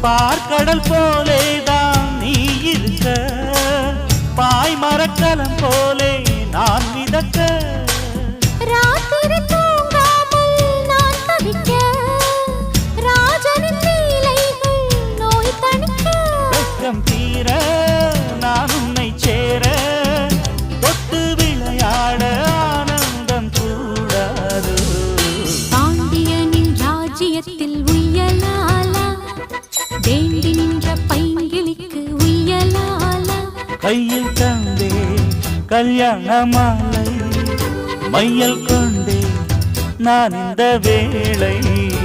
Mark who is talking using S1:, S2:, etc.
S1: பார்க்கடல் போலேதான் நீ இருக்க, பாய் மரக்கலம் போலே நான் மிதக்க.
S2: ராத்திரி தூங்காமல் நான் தவிக்க, ராஜனின் லீலைகள் நோய் தணிக்க.
S1: வெட்கம் தீர நான் உன்னை சேர, தொட்டு விளையாட ஆனந்தம் கூடாது.
S2: பாண்டியனின் ராஜ்யத்தில் உய்யலாலா, வேண்டி நின்ற பைங்கிளிக்கு உய்யலாலா.
S1: கையில் தந்தே கல்யாண மாலை, மையல் கொண்டே நான் இந்த வேளை.